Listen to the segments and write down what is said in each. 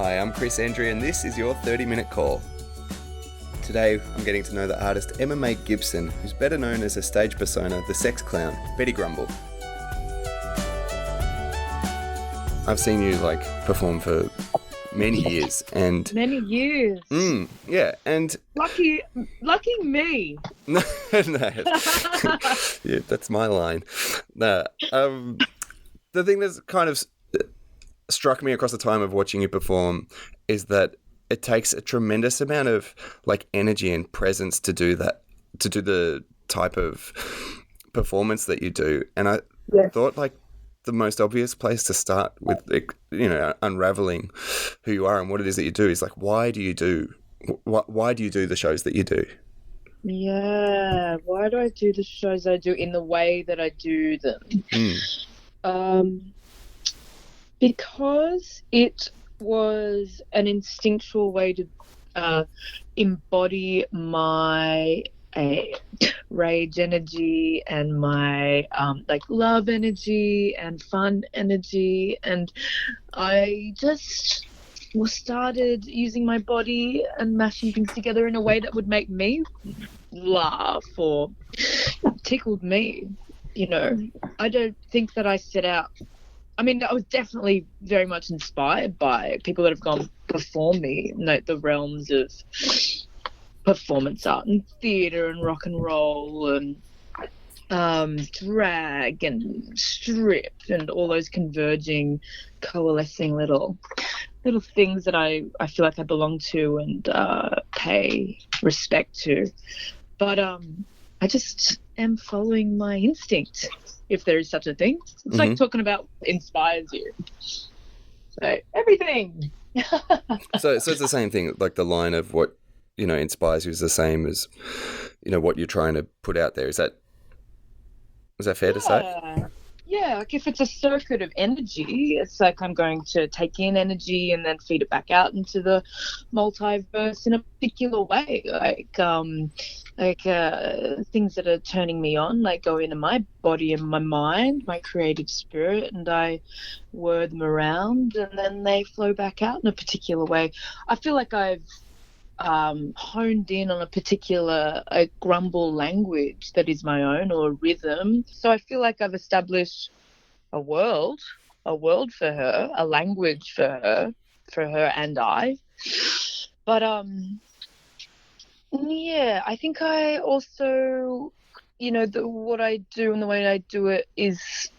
Hi, I'm Chris Endrey and this is your 30-minute call. Today, I'm getting to know the artist Emma Maye Gibson, who's better known as her stage persona, the sex clown, Betty Grumble. I've seen you perform for many years and... Many years. Yeah, and... Lucky me. No, yeah, that's my line. No, the thing that's kind of struck me across the time of watching you perform is that it takes a tremendous amount of energy and presence to do that, to do the type of performance that you do. And I thought the most obvious place to start with, unraveling who you are and what it is that you do is why do you do the shows that you do? Yeah, why do I do the shows I do in the way that I do them? Because it was an instinctual way to embody my rage energy and my love energy and fun energy, and I just started using my body and mashing things together in a way that would make me laugh or tickled me. I don't think that I set out. I mean, I was definitely very much inspired by people that have gone before me, the realms of performance art and theatre and rock and roll and drag and strip and all those converging, coalescing little things that I feel like I belong to and pay respect to. But I just am following my instinct, if there is such a thing. It's like talking about what inspires you. So everything. So it's the same thing, the line of what, inspires you is the same as, what you're trying to put out there. Is that fair to say? Yeah, if it's a circuit of energy, it's I'm going to take in energy and then feed it back out into the multiverse in a particular way. Things that are turning me on, go into my body and my mind, my creative spirit, and I whir them around, and then they flow back out in a particular way. I feel like I've honed in on a particular grumble language that is my own, or a rhythm. So I feel like I've established a world for her, a language for her and I. But yeah, I think I also, what I do and the way I do it is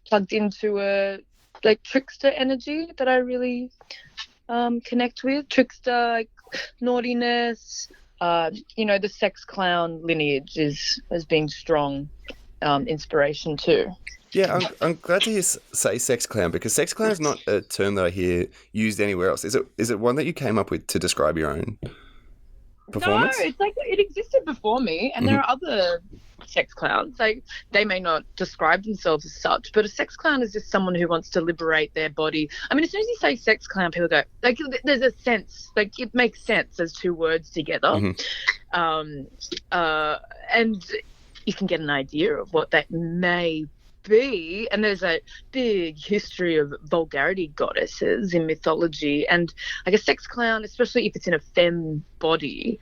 plugged into a trickster energy that I really connect with. Trickster, naughtiness, the sex clown lineage has been strong inspiration too. Yeah, I'm glad to say sex clown, because sex clown is not a term that I hear used anywhere else. Is it one that you came up with to describe your own performance? No, it's it existed before me, and there are other sex clowns. They may not describe themselves as such, but a sex clown is just someone who wants to liberate their body. I mean, as soon as you say sex clown, people go, there's a sense, it makes sense as two words together. And you can get an idea of what that may be, and there's a big history of vulgarity goddesses in mythology, and a sex clown, especially if it's in a femme body,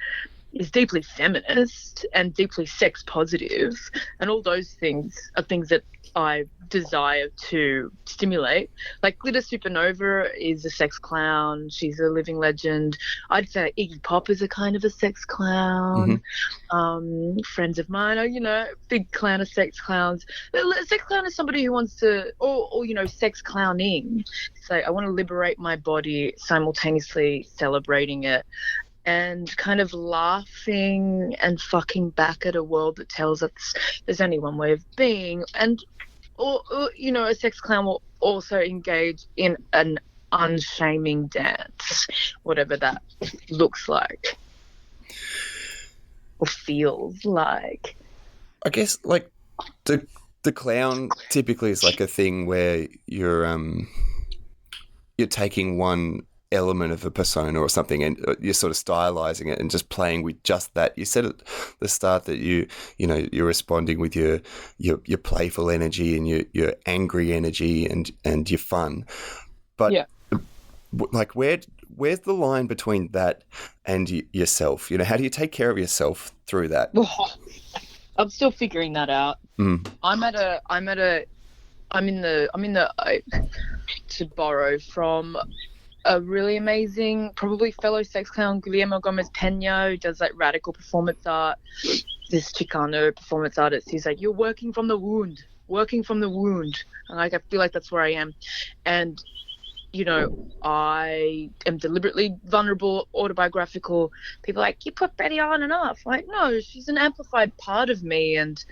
is deeply feminist and deeply sex positive, and all those things are things that I desire to stimulate. Glitter Supernova is a sex clown. She's a living legend. I'd say Iggy Pop is a kind of a sex clown. Friends of mine are, big clown of sex clowns. A sex clown is somebody who wants to, or sex clowning. So I want to liberate my body, simultaneously celebrating it, and kind of laughing and fucking back at a world that tells us there's only one way of being. And, or a sex clown will also engage in an unshaming dance, whatever that looks like or feels like. I guess, the clown typically is a thing where you're taking one element of a persona or something and you're sort of stylizing it and just playing with just that. You said at the start that you're responding with your playful energy and your angry energy and your fun, but where where's the line between that and yourself? You know, how do you take care of yourself through that? I'm still figuring that out. I'm in the to borrow from a really amazing, probably fellow sex clown, Guillermo Gomez Pena, who does like radical performance art. This Chicano performance artist. He's like, you're working from the wound. And like, I feel like that's where I am. And, you know, I am deliberately vulnerable, autobiographical. People are like, you put Betty on and off. Like, no, she's an amplified part of me, and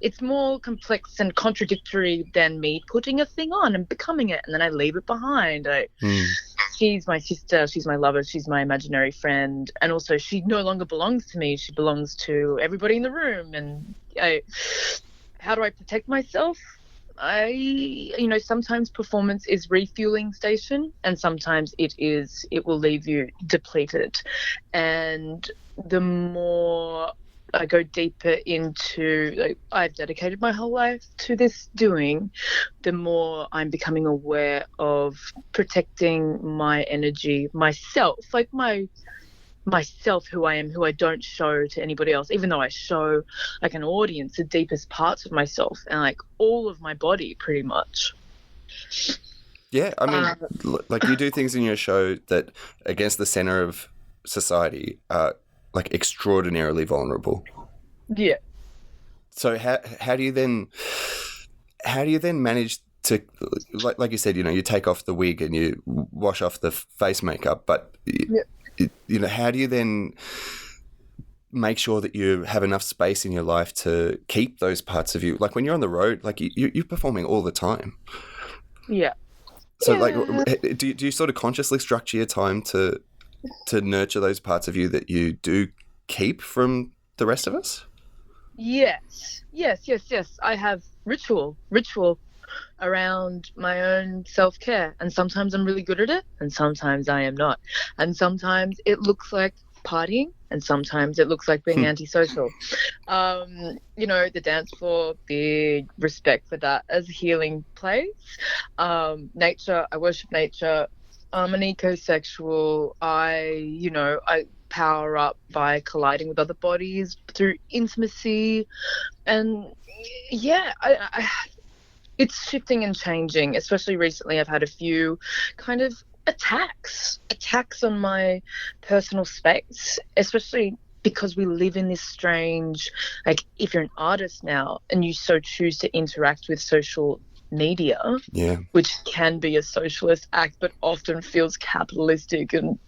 it's more complex and contradictory than me putting a thing on and becoming it, and then I leave it behind. She's my sister, she's my lover, she's my imaginary friend, and also she no longer belongs to me. She belongs to everybody in the room. And how do I protect myself? Sometimes performance is refueling station, and sometimes it will leave you depleted. And the more I go deeper into, like, I've dedicated my whole life to this doing, the more I'm becoming aware of protecting my energy, myself, like myself, who I am, who I don't show to anybody else, even though I show like an audience the deepest parts of myself and like all of my body pretty much. Yeah, I mean, like you do things in your show that against the center of society are like extraordinarily vulnerable. Yeah. So how do you then manage to, like you said, you know, you take off the wig and you wash off the face makeup, but you know, how do you then make sure that you have enough space in your life to keep those parts of you? Like when you're on the road, like you're performing all the time. Yeah. So like, do you sort of consciously structure your time to nurture those parts of you that you do keep from the rest of us? Yes. I have ritual around my own self-care, and sometimes I'm really good at it and sometimes I am not, and sometimes it looks like partying and sometimes it looks like being antisocial. You know, the dance floor, big respect for that as a healing place. Nature, I worship nature. I'm an ecosexual. I power up by colliding with other bodies through intimacy. And it's shifting and changing, especially recently. I've had a few kind of attacks on my personal space, especially because we live in this strange, like, if you're an artist now and you so choose to interact with social media, which can be a socialist act but often feels capitalistic, and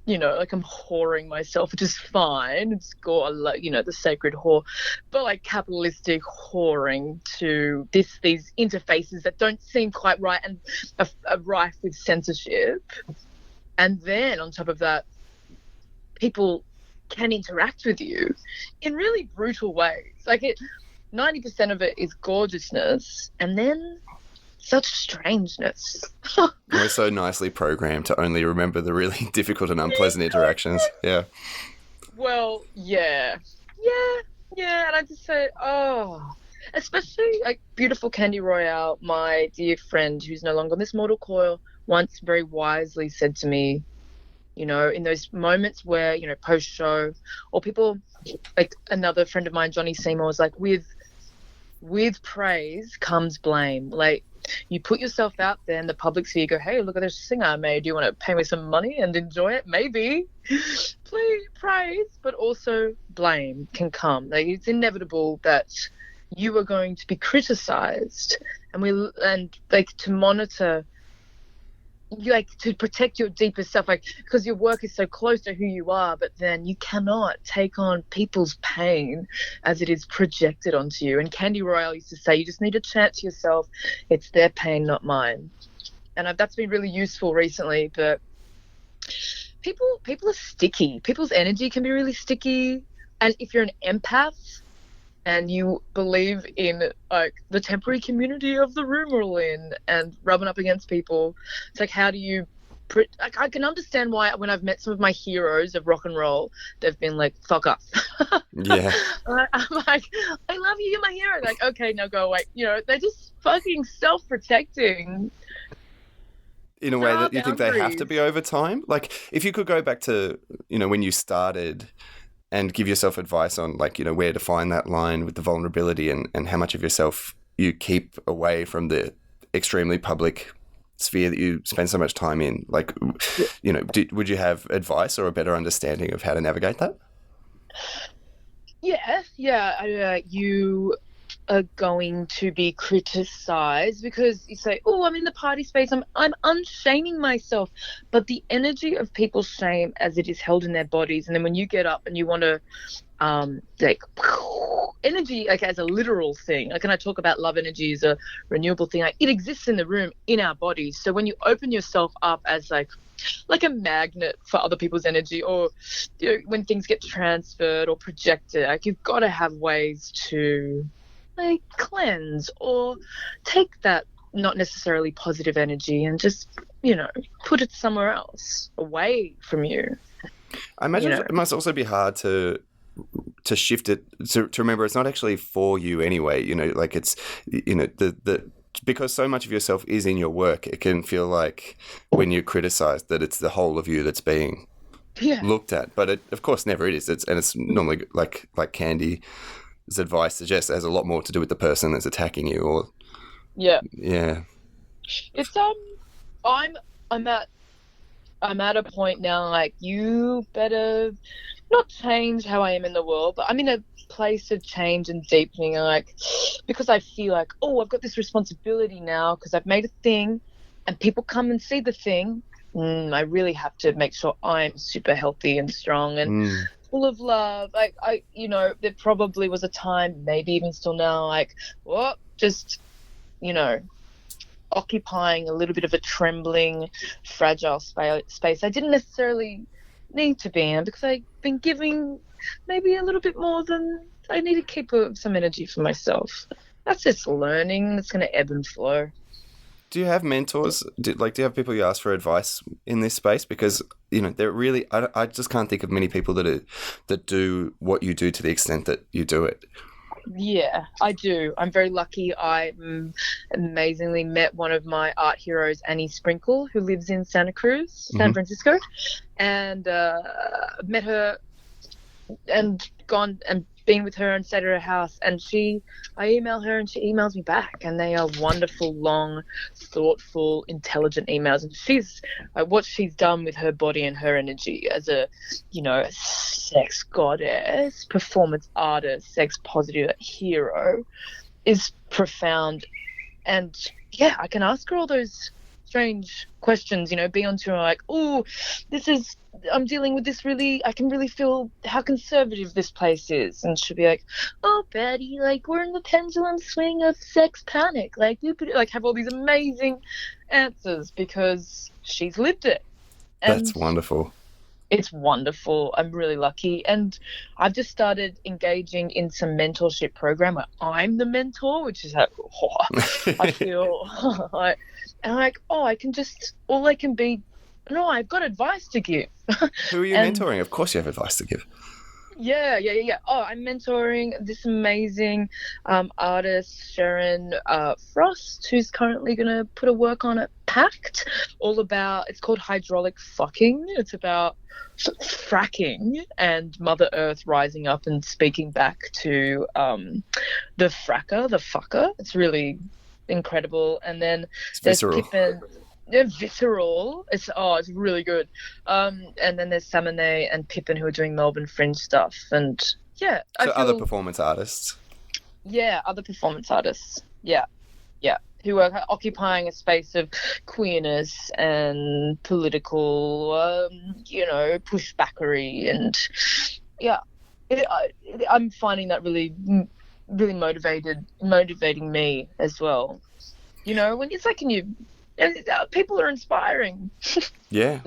you know, like I'm whoring myself, which is fine, it's got, you know, the sacred whore, but like capitalistic whoring to these interfaces that don't seem quite right and are rife with censorship. And then on top of that, people can interact with you in really brutal ways. Like 90% of it is gorgeousness, and then such strangeness. We're so nicely programmed to only remember the really difficult and unpleasant interactions. Yeah. Well, yeah. And I just say, especially like beautiful Candy Royale, my dear friend who's no longer on this mortal coil, once very wisely said to me, you know, in those moments where, you know, post-show, or people, like another friend of mine, Johnny Seymour, was like, with praise comes blame. Like, you put yourself out there in the public sphere, you go, hey, look at this singer I made. Do you want to pay me some money and enjoy it? Maybe. Please, praise, but also blame can come. Like, it's inevitable that you are going to be criticized, and like to monitor, you like to protect your deepest self, like, because your work is so close to who you are, but then you cannot take on people's pain as it is projected onto you. And Candy Royale used to say, you just need to chant to yourself, it's their pain, not mine. And that's been really useful recently. But people are sticky. People's energy can be really sticky. And if you're an empath and you believe in like the temporary community of the room we're all in and rubbing up against people, it's like, how do you like, I can understand why when I've met some of my heroes of rock and roll, they've been like, fuck off. Yeah. I'm like, I love you, you're my hero. Like, okay, now go away. You know, they're just fucking self-protecting. in a way that you think they have to boundaries. be over time? Like, if you could go back to, when you started and give yourself advice on, like, where to find that line with the vulnerability and how much of yourself you keep away from the extremely public sphere that you spend so much time in, like, would you have advice or a better understanding of how to navigate that? Yeah. You are going to be criticized because you say, "Oh, I'm in the party space. I'm unshaming myself," but the energy of people's shame as it is held in their bodies, and then when you get up and you want to, like energy, like as a literal thing. Like, when I talk about love energy as a renewable thing, like it exists in the room in our bodies. So when you open yourself up as like a magnet for other people's energy, or when things get transferred or projected, like you've got to have ways to like cleanse or take that not necessarily positive energy and just put it somewhere else away from you. I imagine it must also be hard to shift it to remember it's not actually for you anyway. Like it's the because so much of yourself is in your work, it can feel like when you're criticized that it's the whole of you that's being looked at, but it of course never is. It's normally like Candy's advice suggests, it has a lot more to do with the person that's attacking you. Or it's I'm at a point now, like, you better not change how I am in the world, but I'm in a place of change and deepening, like, because I feel like, oh, I've got this responsibility now because I've made a thing and people come and see the thing. I really have to make sure I'm super healthy and strong and full of love. There probably was a time, maybe even still now, like, just, occupying a little bit of a trembling, fragile space I didn't necessarily need to be in, because I've been giving maybe a little bit more than I need to keep some energy for myself. That's just learning. It's going to ebb and flow. Do you have mentors? Do you have people you ask for advice in this space? Because they're really, I just can't think of many people that do what you do to the extent that you do it. Yeah, I do. I'm very lucky. I amazingly met one of my art heroes, Annie Sprinkle, who lives in Santa Cruz, San Francisco, and met her and gone and been with her and stayed at her house. And I email her and she emails me back, and they are wonderful, long, thoughtful, intelligent emails. And what she's done with her body and her energy as a, sex goddess, performance artist, sex positive hero is profound. And yeah, I can ask her all those strange questions, be onto her like, oh, I'm dealing with this I can really feel how conservative this place is. And she'll be like, oh, Betty, like, we're in the pendulum swing of sex panic. Like, you could have all these amazing answers because she's lived it. And that's wonderful. It's wonderful. I'm really lucky. And I've just started engaging in some mentorship program where I'm the mentor, which is how I feel like, and I'm like, I can be, no, I've got advice to give. Who are you mentoring? Of course you have advice to give. Yeah. Oh, I'm mentoring this amazing artist, Sharon Frost, who's currently going to put a work on at Pact, it's called Hydraulic Fucking. It's about fracking and Mother Earth rising up and speaking back to the fracker, the fucker. It's really incredible. And then there's Pippin. They're visceral. It's really good. And then there's Salmonet and Pippin, who are doing Melbourne Fringe stuff. And yeah, other performance artists. Yeah, other performance artists. Yeah, who are occupying a space of queerness and political, pushbackery, and yeah, I'm finding that really, really motivating me as well. When it's like, people are inspiring. Yeah.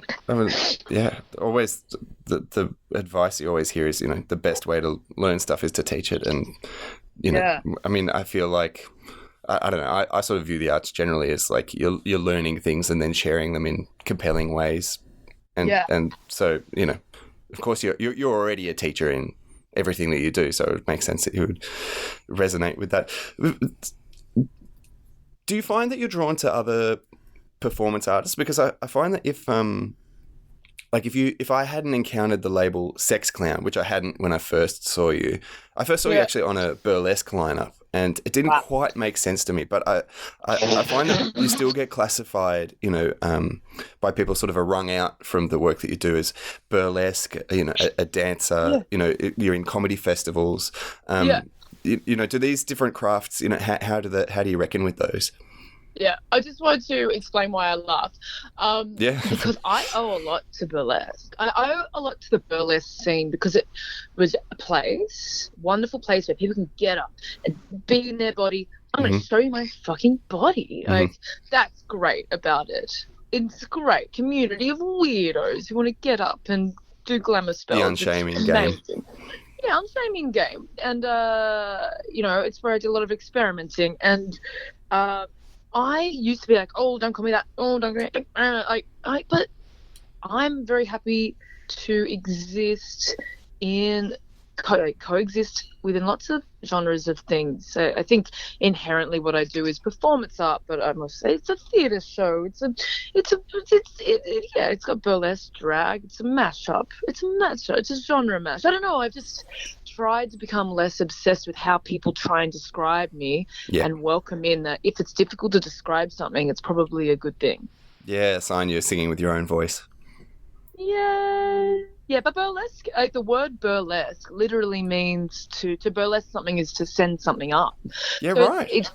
Always the advice you always hear is, the best way to learn stuff is to teach it. And, I feel like, I don't know, I sort of view the arts generally as like you're learning things and then sharing them in compelling ways. And so, of course you're already a teacher in everything that you do. So it makes sense that you would resonate with that. Do you find that you're drawn to other performance artists? Because I find that if I hadn't encountered the label sex clown, which I hadn't when I first saw you, I first saw you actually on a burlesque lineup, and it didn't quite make sense to me. But I find that you still get classified, by people sort of are wrung out from the work that you do as burlesque, a dancer, you're in comedy festivals. Do these different crafts, how do you reckon with those? Yeah, I just wanted to explain why I laughed. Because I owe a lot to burlesque. I owe a lot to the burlesque scene because it was a wonderful place where people can get up and be in their body. I'm going to show you my fucking body. Like, that's great about it. It's a great community of weirdos who want to get up and do glamour spells. The unshaming game. Yeah, unshaming game. And, it's where I do a lot of experimenting. And, I used to be like, oh, don't call me that. Oh, don't call me that. But I'm very happy to exist in coexist within lots of genres of things. So I think inherently what I do is performance art, but I must say it's a theatre show. It's got burlesque drag. It's a mashup. It's a genre mash. I don't know. I've just tried to become less obsessed with how people try and describe me and welcome in that if it's difficult to describe something, it's probably a good thing. Yeah, a sign you're singing with your own voice. Yeah, but burlesque, the word burlesque literally means to burlesque something is to send something up. Yeah, so right.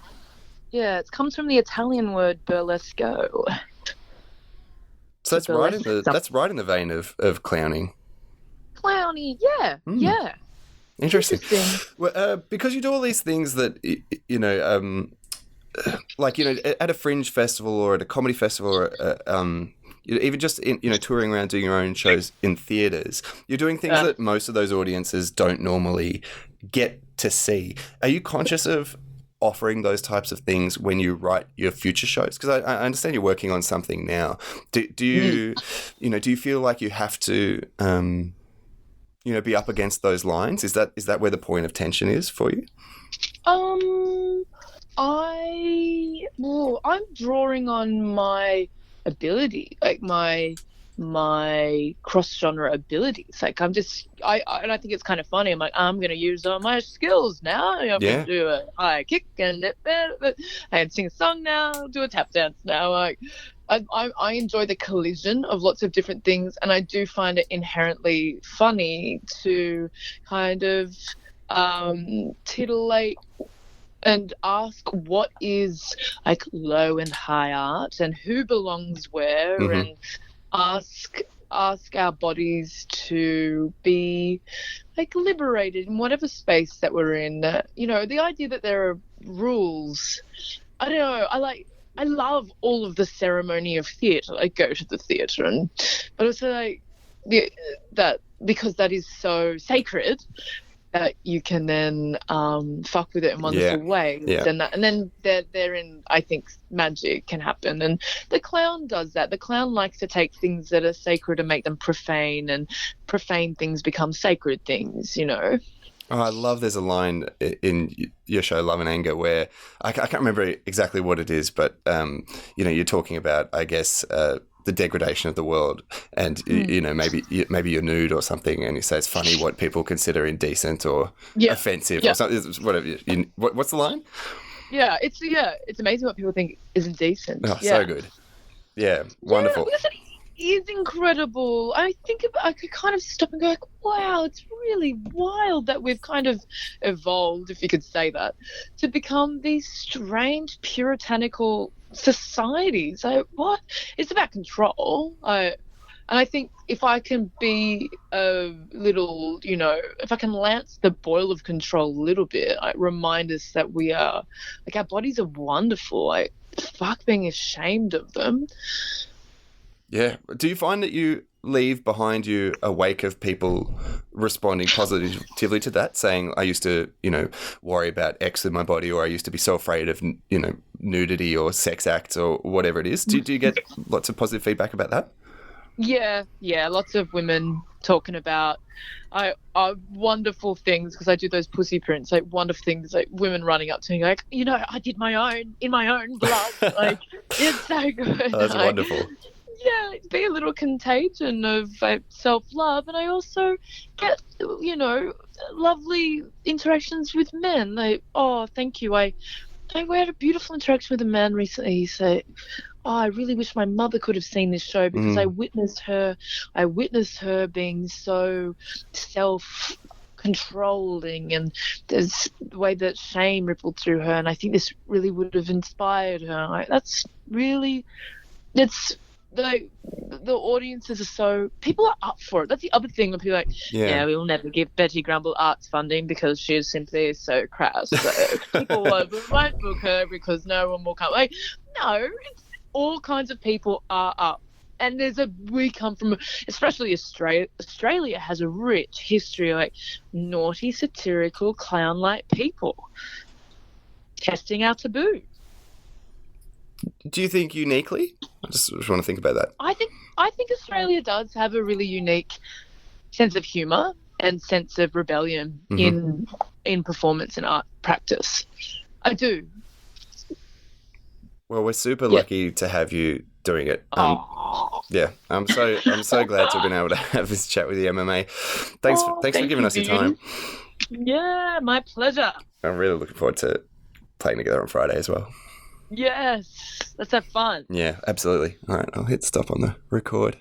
It comes from the Italian word burlesco. So that's right in the vein of clowning. Clowny, yeah. Interesting. Well, because you do all these things that at a fringe festival or at a comedy festival or even just touring around doing your own shows in theatres, you're doing things that most of those audiences don't normally get to see. Are you conscious of offering those types of things when you write your future shows? Because I understand you're working on something now. Do you do you feel like you have to be up against those lines? Is that where the point of tension is for you? I'm drawing on my ability, like my cross-genre abilities. Like and I think it's kind of funny. I'm like, I'm going to use all my skills now. I'm going to do a high kick and sing a song now, do a tap dance now. Like, I enjoy the collision of lots of different things, and I do find it inherently funny to kind of titillate and ask what is like low and high art and who belongs where, and ask our bodies to be like liberated in whatever space that we're in. The idea that there are rules. I don't know. I love all of the ceremony of theatre. I go to the theatre, but also that because that is so sacred. You can then fuck with it in wonderful ways, and then therein I think magic can happen, and the clown does that. The clown likes to take things that are sacred and make them profane, and profane things become sacred things. Oh, I love there's a line in your show Love and Anger where I can't remember exactly what it is, but you're talking about, I guess, the degradation of the world, and maybe you're nude or something, and you say it's funny what people consider indecent or offensive or something. Whatever. What's the line? Yeah, it's amazing what people think is indecent. Oh, so good. Yeah, wonderful. Yeah, it is incredible. I could kind of stop and go like, wow, it's really wild that we've kind of evolved, if you could say that, to become these strange puritanical societies. What? It's about control. And I think if I can be a little, if I can lance the boil of control a little bit, remind us that we are, like, our bodies are wonderful. Fuck being ashamed of them. Yeah. Do you find that you leave behind you a wake of people responding positively to that, saying, I used to, worry about X with my body, or I used to be so afraid of, nudity or sex acts or whatever it is? Do you get lots of positive feedback about that? Yeah, lots of women talking about wonderful things, because I do those pussy prints, like wonderful things, like women running up to me like, I did my own in my own blood. Like, it's so good. Oh, that's wonderful. Yeah, it'd be a little contagion of self-love, and I also get lovely interactions with men. Like, oh, thank you. I had a beautiful interaction with a man recently. He said, oh, I really wish my mother could have seen this show, because I witnessed her being so self-controlling, and there's the way that shame rippled through her, and I think this really would have inspired her. Like, the audiences are so, people are up for it. That's the other thing, when people are like, yeah, we will never give Betty Grumble arts funding because she is simply so crass. So people won't book her because no one will come. Like, no, it's all kinds of people are up. And we come from, especially Australia. Australia has a rich history of like naughty, satirical, clown-like people testing our taboo. Do you think uniquely? I just want to think about that. I think Australia does have a really unique sense of humour and sense of rebellion in performance and art practice. I do. Well, we're super lucky to have you doing it. Yeah, I'm so glad to have been able to have this chat with you, Emma Maye. Thanks for giving us your time. Yeah, my pleasure. I'm really looking forward to playing together on Friday as well. Yes, let's have fun. Yeah, absolutely. All right, I'll hit stop on the record.